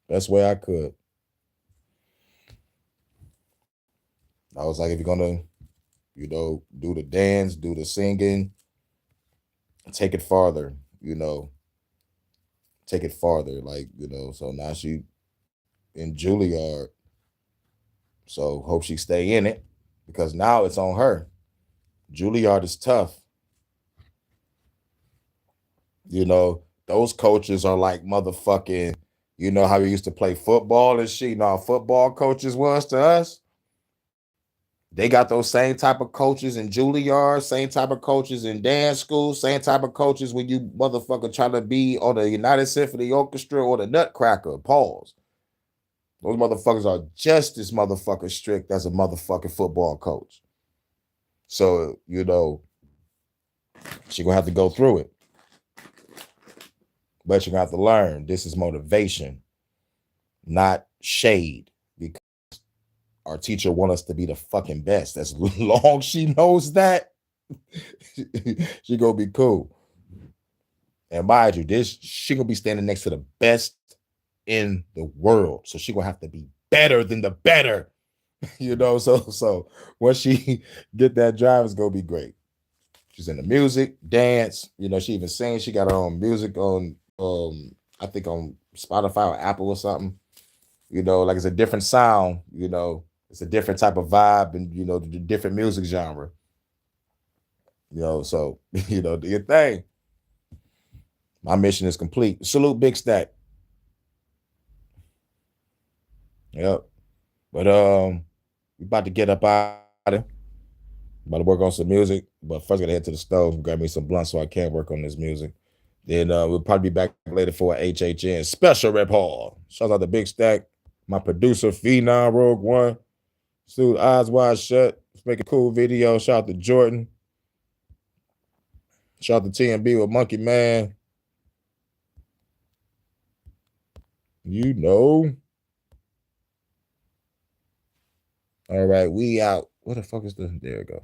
best way I could. I was like, if you're gonna, do the dance, do the singing, take it farther, take it farther. Like, so now she in Juilliard. So hope she stay in it because now it's on her. Juilliard is tough. Those coaches are like motherfucking, how we used to play football and shit. You know how football coaches was to us? They got those same type of coaches in Juilliard, same type of coaches in dance school, same type of coaches when you motherfucker try to be on the United Symphony Orchestra or the Nutcracker. Pause. Those motherfuckers are just as motherfucking strict as a motherfucking football coach. So, she gonna have to go through it. But you're gonna have to learn. This is motivation, not shade. Because our teacher want us to be the fucking best. As long as she knows that, she gonna be cool. And mind you, she gonna be standing next to the best in the world. So she gonna have to be better than the better. So once she get that drive, it's gonna be great. She's in the music, dance. She even sings. She got her own music on I think on Spotify or Apple or something. Like it's a different sound, it's a different type of vibe and the different music genre. So do your thing. My mission is complete. Salute Big Stack. Yep. But we about to get up out of it. About to work on some music. But first I gotta head to the stove, grab me some blunts so I can work on this music. Then we'll probably be back later for a HHN special rep hall. Shout out to Big Stack, my producer, Phenom Rogue One. Suit Eyes Wide Shut. Let's make a cool video. Shout out to Jordan. Shout out to TMB with Monkey Man. All right, we out. What the fuck is the? There we go.